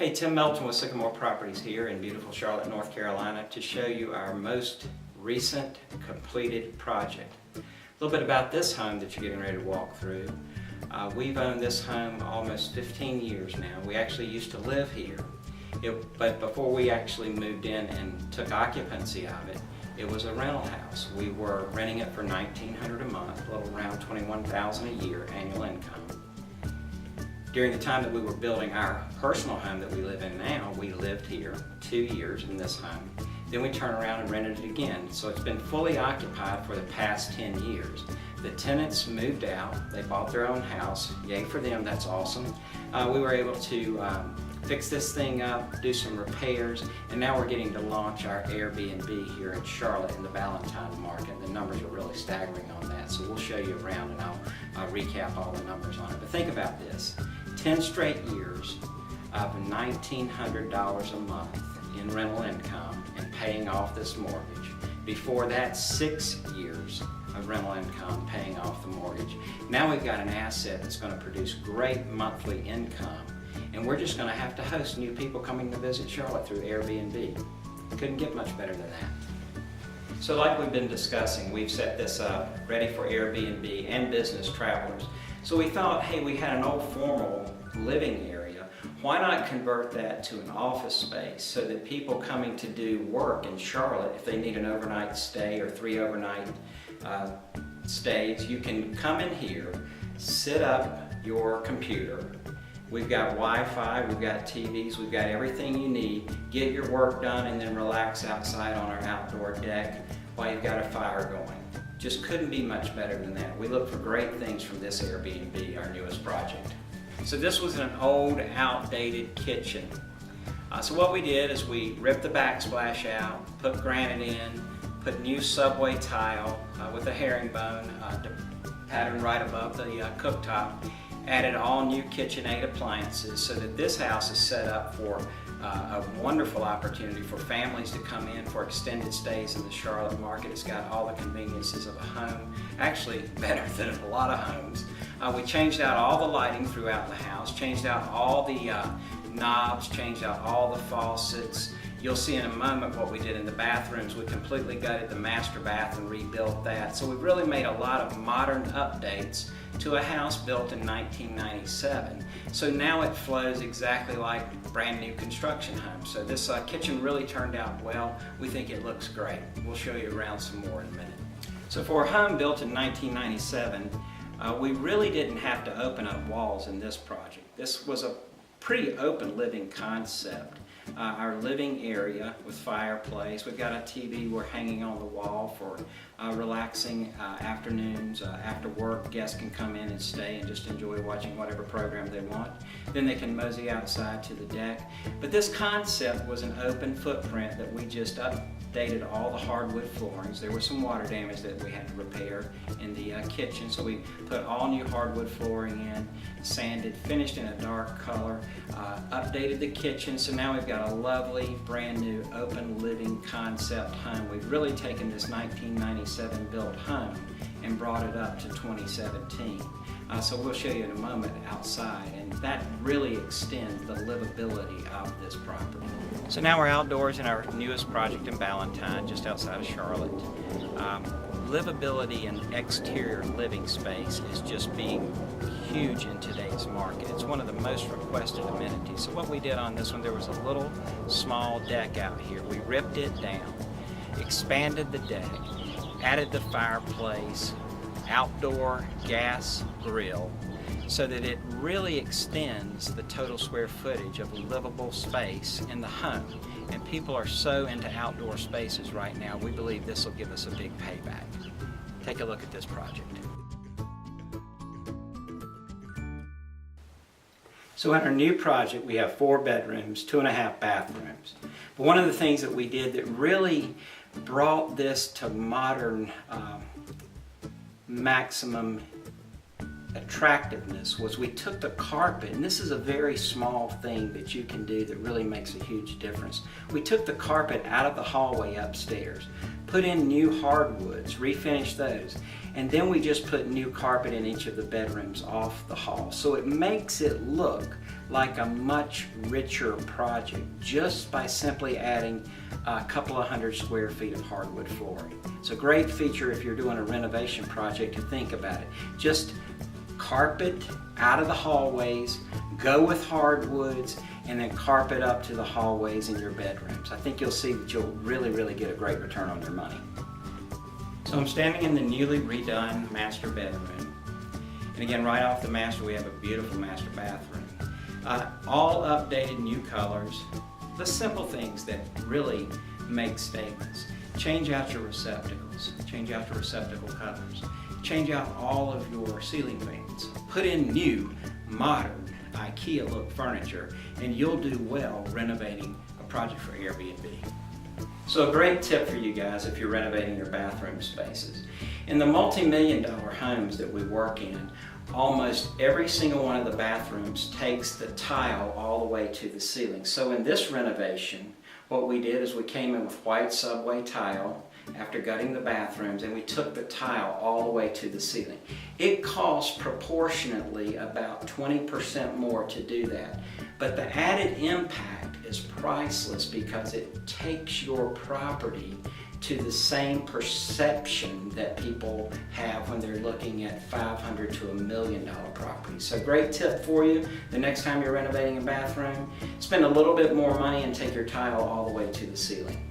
Hey, Tim Melton with Sycamore Properties here in beautiful Charlotte, North Carolina to show you our most recent completed project. A little bit about this home that you're getting ready to walk through. We've owned this home almost 15 years now. We actually used to live here, but before we actually moved in and took occupancy of it, it was a rental house. We were renting it for $1,900 a month, a little around $21,000 a year annual income. During the time that we were building our personal home that we live in now, we lived here 2 years in this home. Then we turned around and rented it again. So it's been fully occupied for the past 10 years. The tenants moved out, they bought their own house. Yay for them, that's awesome. We were able to fix this thing up, do some repairs, and now we're getting to launch our Airbnb here in Charlotte in the Valentine market. The numbers are really staggering on that, so we'll show you around and I'll recap all the numbers on it. But think about this, 10 straight years of $1,900 a month in rental income and paying off this mortgage. Before that, 6 years of rental income paying off the mortgage. Now we've got an asset that's going to produce great monthly income, and we're just going to have to host new people coming to visit Charlotte through Airbnb. Couldn't get much better than that. So like we've been discussing, we've set this up ready for Airbnb and business travelers. So we thought, hey, we had an old formal living area. Why not convert that to an office space so that people coming to do work in Charlotte, if they need an overnight stay or 3 overnight stays, you can come in here, sit up your computer. We've got Wi-Fi, we've got TVs, we've got everything you need. Get your work done and then relax outside on our outdoor deck while you've got a fire going. Just couldn't be much better than that. We look for great things from this Airbnb, our newest project. So this was an old, outdated kitchen. So what we did is we ripped the backsplash out, put granite in, put new subway tile with a herringbone pattern right above the cooktop, added all new KitchenAid appliances so that this house is set up for a wonderful opportunity for families to come in for extended stays in the Charlotte market. It's got all the conveniences of a home, actually better than a lot of homes. We changed out all the lighting throughout the house, changed out all the knobs, changed out all the faucets. You'll see in a moment what we did in the bathrooms. We completely gutted the master bath and rebuilt that. So we've really made a lot of modern updates to a house built in 1997. So now it flows exactly like brand new construction homes. So this kitchen really turned out well. We think it looks great. We'll show you around some more in a minute. So for a home built in 1997, we really didn't have to open up walls in this project. This was a pretty open living concept. Our living area with fireplace. We've got a TV we're hanging on the wall for relaxing afternoons. After work, guests can come in and stay and just enjoy watching whatever program they want. Then they can mosey outside to the deck. But this concept was an open footprint that we just updated all the hardwood floorings. There was some water damage that we had to repair in the kitchen, so we put all new hardwood flooring in, sanded, finished in a dark color, updated the kitchen, so now we've got a lovely brand new open living concept home. We've really taken this 1997 built home and brought it up to 2017. So we'll show you in a moment outside, and that really extends the livability of this property. So now we're outdoors in our newest project in Valentine, just outside of Charlotte. Livability and exterior living space is just being huge in today's market. It's one of the most requested amenities. So what we did on this one, there was a little small deck out here. We ripped it down, expanded the deck, added the fireplace, outdoor gas grill, so that it really extends the total square footage of livable space in the home. And people are so into outdoor spaces right now, we believe this will give us a big payback. Take a look at this project. So in our new project, we have 4 bedrooms, 2.5 bathrooms. But one of the things that we did that really brought this to modern maximum attractiveness was we took the carpet, and this is a very small thing that you can do that really makes a huge difference. We took the carpet out of the hallway upstairs, put in new hardwoods, refinished those, and then we just put new carpet in each of the bedrooms off the hall. So it makes it look like a much richer project just by simply adding a couple of hundred square feet of hardwood flooring. It's a great feature if you're doing a renovation project to think about it. Just carpet out of the hallways, go with hardwoods, and then carpet up to the hallways in your bedrooms. I think you'll see that you'll really get a great return on your money. So I'm standing in the newly redone master bedroom. And again, right off the master, we have a beautiful master bathroom. All updated new colors, the simple things that really make statements. Change out your receptacles, change out your receptacle covers, change out all of your ceiling fans, put in new, modern, IKEA look furniture, and you'll do well renovating a project for Airbnb. So a great tip for you guys if you're renovating your bathroom spaces. In the multi-million-dollar homes that we work in, almost every single one of the bathrooms takes the tile all the way to the ceiling. So in this renovation, what we did is we came in with white subway tile after gutting the bathrooms, and we took the tile all the way to the ceiling. It costs proportionately about 20% more to do that, but the added impact is priceless because it takes your property to the same perception that people have when they're looking at $500 to $1 million properties. So great tip for you, the next time you're renovating a bathroom, spend a little bit more money and take your tile all the way to the ceiling.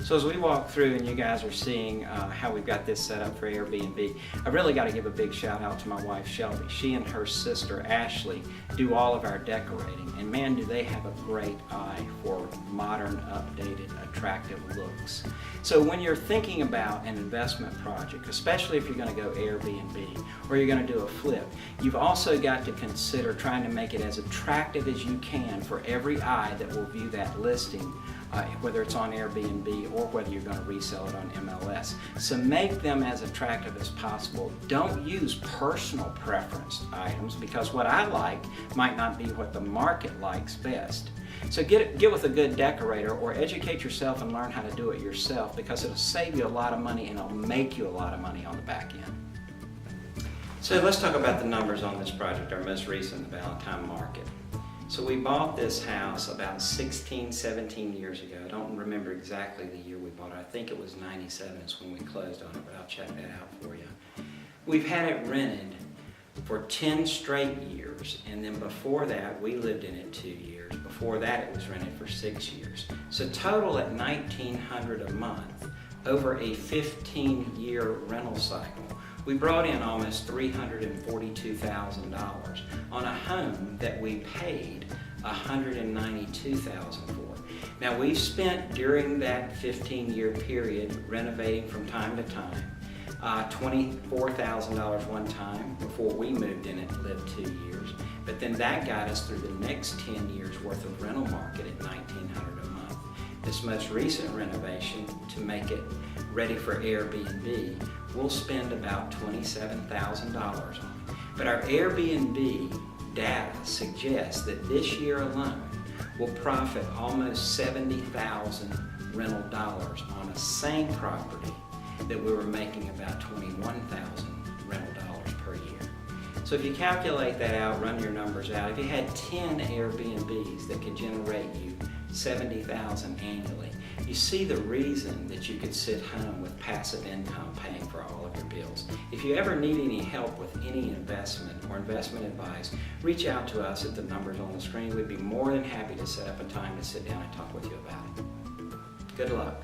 So as we walk through and you guys are seeing how we've got this set up for Airbnb, I really got to give a big shout out to my wife Shelby. She and her sister Ashley do all of our decorating, and man, do they have a great eye for modern, updated, attractive looks. So when you're thinking about an investment project, especially if you're going to go Airbnb or you're going to do a flip, you've also got to consider trying to make it as attractive as you can for every eye that will view that listing, whether it's on Airbnb or whether you're going to resell it on MLS. So make them as attractive as possible. Don't use personal preference items, because what I like might not be what the market likes best. So get with a good decorator, or educate yourself and learn how to do it yourself, because it'll save you a lot of money and it'll make you a lot of money on the back end. So let's talk about the numbers on this project, our most recent, the Valentine Market. So we bought this house about 16, 17 years ago. I don't remember exactly the year we bought it. I think it was 97 is when we closed on it, but I'll check that out for you. We've had it rented for 10 straight years, and then before that we lived in it 2 years. Before that it was rented for 6 years. So total at $1,900 a month over a 15-year rental cycle. We brought in almost $342,000 on a home that we paid $192,000 for. Now we've spent during that 15-year period renovating from time to time. $24,000 one time before we moved in and lived 2 years, but then that got us through the next 10 years worth of rental market at $1,900 a month. This most recent renovation, to make it ready for Airbnb, we'll spend about $27,000 on it. But our Airbnb data suggests that this year alone will profit almost $70,000 rental dollars on a same property that we were making about $21,000 rental dollars per year. So if you calculate that out, run your numbers out, if you had 10 Airbnbs that could generate you $70,000 annually, you see the reason that you could sit home with passive income paying for all of your bills. If you ever need any help with any investment or investment advice, reach out to us at the numbers on the screen. We'd be more than happy to set up a time to sit down and talk with you about it. Good luck.